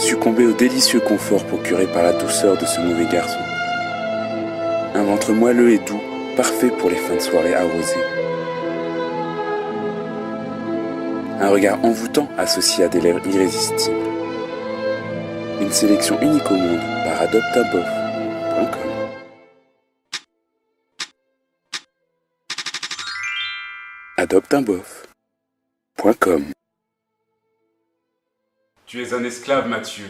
succomber au délicieux confort procuré par la douceur de ce mauvais garçon. Un ventre moelleux et doux, parfait pour les fins de soirée arrosées. Un regard envoûtant associé à des lèvres irrésistibles. Une sélection unique au monde par adoptabof.com. adoptabof.com. Tu es un esclave, Mathieu.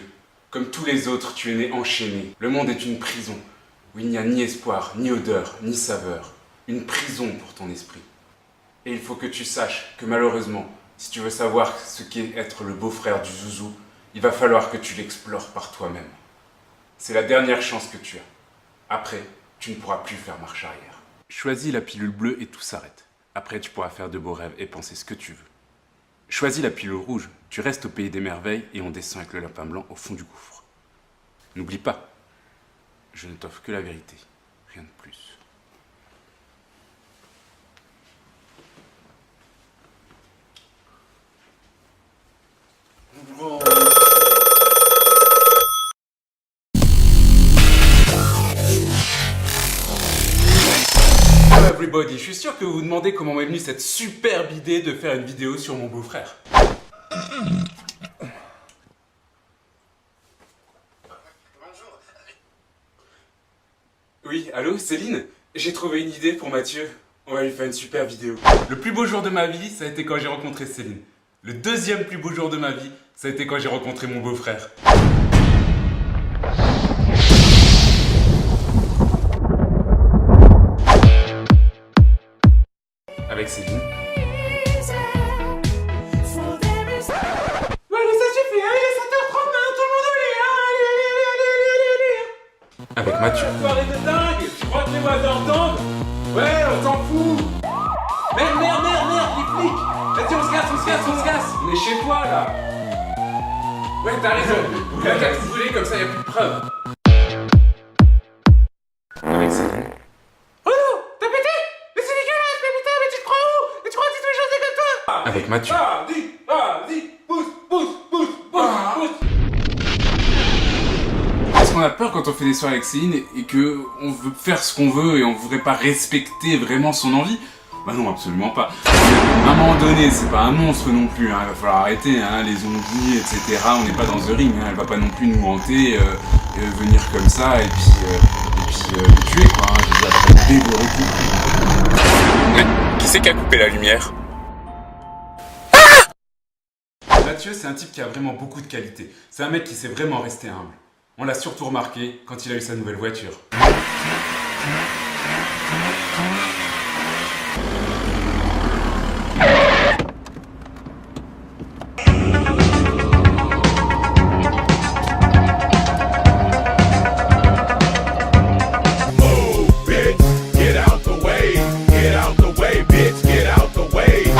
Comme tous les autres, tu es né enchaîné. Le monde est une prison, où il n'y a ni espoir, ni odeur, ni saveur. Une prison pour ton esprit. Et il faut que tu saches que malheureusement, si tu veux savoir ce qu'est être le beau-frère du Zouzou, il va falloir que tu l'explores par toi-même. C'est la dernière chance que tu as. Après, tu ne pourras plus faire marche arrière. Choisis la pilule bleue et tout s'arrête. Après, tu pourras faire de beaux rêves et penser ce que tu veux. Choisis la pilule rouge, tu restes au pays des merveilles et on descend avec le lapin blanc au fond du gouffre. N'oublie pas, je ne t'offre que la vérité, rien de plus. Hello everybody, je suis sûr que vous vous demandez comment m'est venue cette superbe idée de faire une vidéo sur mon beau-frère. Oui, allô, Céline? J'ai trouvé une idée pour Mathieu. On va lui faire une super vidéo. Le plus beau jour de ma vie, ça a été quand j'ai rencontré Céline. Le deuxième plus beau jour de ma vie, ça a été quand j'ai rencontré mon beau-frère. Avec Céline. Avec Mathieu. Soirée de dingue! Tu crois que les voisins entendent? Ouais, on s'en fout! Merde, les flics! Vas-y, on se casse! On est chez toi, là! Ouais, t'as raison! Vous la carte vous voulez, comme ça, y a plus de preuves! Avec Céline. Oh non! T'as pété? Mais c'est dégueulasse! Mais putain, mais tu te crois où? Mais tu crois que tu te fais chanter comme toi? Avec Mathieu. Vas-y! Pousse! Est-ce qu'on a peur quand on fait des soirées avec Céline et que on veut faire ce qu'on veut et on voudrait pas respecter vraiment son envie? Bah non, absolument pas. À un moment donné, c'est pas un monstre non plus, hein. Il va falloir arrêter, hein, les zombies, etc. On n'est pas dans The Ring, hein. Elle va pas non plus nous hanter, venir comme ça et puis nous tuer, quoi, hein. Je veux dire, elle va dévorer tout. Mais qui c'est qui a coupé la lumière? Mathieu, c'est un type qui a vraiment beaucoup de qualités. C'est un mec qui sait vraiment rester humble. On l'a surtout remarqué quand il a eu sa nouvelle voiture.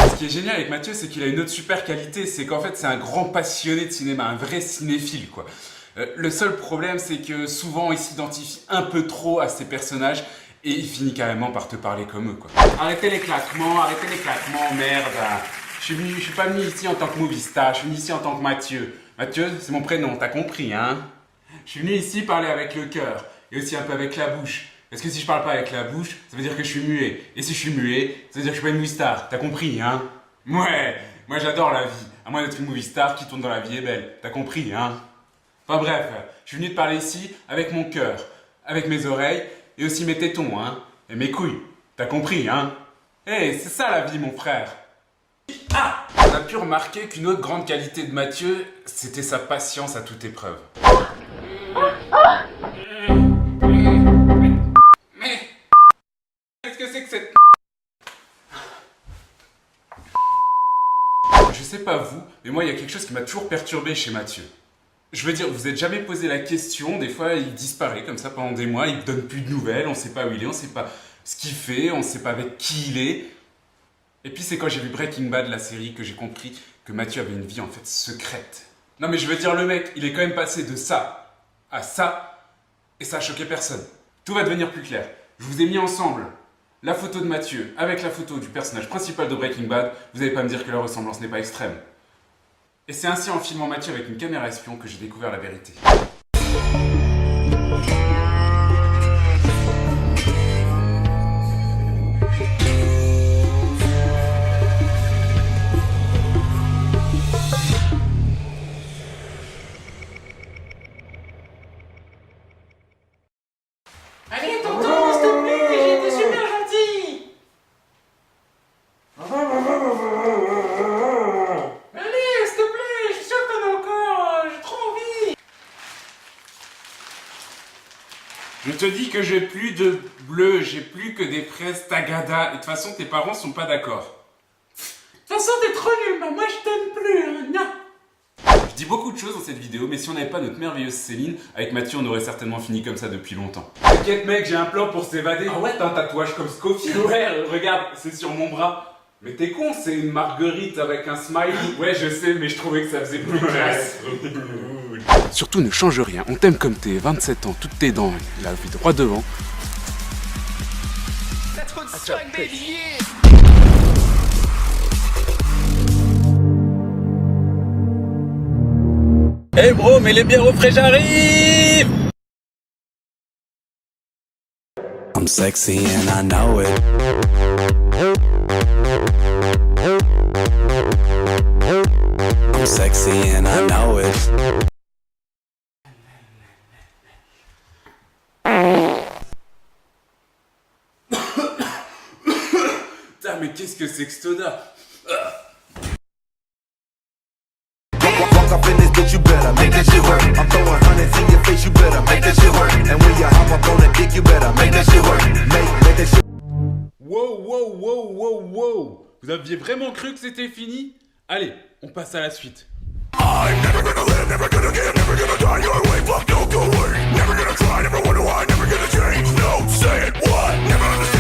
Ce qui est génial avec Mathieu, c'est qu'il a une autre super qualité, c'est qu'en fait c'est un grand passionné de cinéma, un vrai cinéphile, quoi. Le seul problème, c'est que souvent il s'identifie un peu trop à ses personnages et il finit carrément par te parler comme eux, quoi. Arrêtez les claquements, merde. Je suis pas venu ici en tant que movie star, je suis venu ici en tant que Mathieu. Mathieu, c'est mon prénom, t'as compris, hein? Je suis venu ici parler avec le cœur et aussi un peu avec la bouche. Parce que si je parle pas avec la bouche, ça veut dire que je suis muet. Et si je suis muet, ça veut dire que je suis pas une movie star, t'as compris, hein? Ouais, moi j'adore la vie, à moins d'être une movie star qui tourne dans La Vie est belle, t'as compris, hein? Enfin bref, je suis venu te parler ici avec mon cœur, avec mes oreilles et aussi mes tétons, hein, et mes couilles. T'as compris, hein? Hey, c'est ça la vie, mon frère. Ah! On a pu remarquer qu'une autre grande qualité de Mathieu, c'était sa patience à toute épreuve. Mais qu'est-ce que c'est que cette... Je sais pas vous, mais moi il y a quelque chose qui m'a toujours perturbé chez Mathieu. Je veux dire, vous vous êtes jamais posé la question, des fois il disparaît comme ça pendant des mois, il donne plus de nouvelles, on sait pas où il est, on sait pas ce qu'il fait, on sait pas avec qui il est. Et puis c'est quand j'ai vu Breaking Bad, la série, que j'ai compris que Mathieu avait une vie en fait secrète. Non mais je veux dire, le mec, il est quand même passé de ça à ça, et ça a choqué personne. Tout va devenir plus clair. Je vous ai mis ensemble la photo de Mathieu avec la photo du personnage principal de Breaking Bad, vous n'allez pas me dire que la ressemblance n'est pas extrême. Et c'est ainsi en filmant Mathieu avec une caméra espion que j'ai découvert la vérité. Allez, tonton, s'il te plaît, j'ai été super gentil. Allez, s'il te plaît, je suis sûr que t'en as encore, j'ai trop envie. Je te dis que j'ai plus de bleu, j'ai plus que des fraises tagada. Et de toute façon, tes parents sont pas d'accord. De toute façon, t'es trop nul, moi je t'aime plus, hein, non. Je dis beaucoup de choses dans cette vidéo, mais si on n'avait pas notre merveilleuse Céline, avec Mathieu, on aurait certainement fini comme ça depuis longtemps. T'inquiète mec, j'ai un plan pour s'évader. Ah ouais, t'as un tatouage comme Scofield. Ouais, regarde, c'est sur mon bras. Mais t'es con, c'est une marguerite avec un smiley. Ouais, je sais, mais je trouvais que ça faisait plus classe. Surtout ne change rien, on t'aime comme t'es, 27 ans, toutes tes dents, la vie droit devant. Hey bro, mais les bières au frais, j'arrive! I'm sexy and I know it. I'm sexy and I know it. Putain, mais qu'est-ce que c'est que cette odeur? Walk up in this bitch, you better make that shit work. I'm throwing hundreds in your face, you better make that shit work. And when you hop up on that dick, you better make that shit work. Make that shit. Wow. Vous aviez vraiment cru que c'était fini? Allez, on passe à la suite. I'm never gonna live, never gonna give, never gonna die your way. Fuck no, go away. Never gonna try, never wonder why, never gonna change. No, say it, what? Never understand.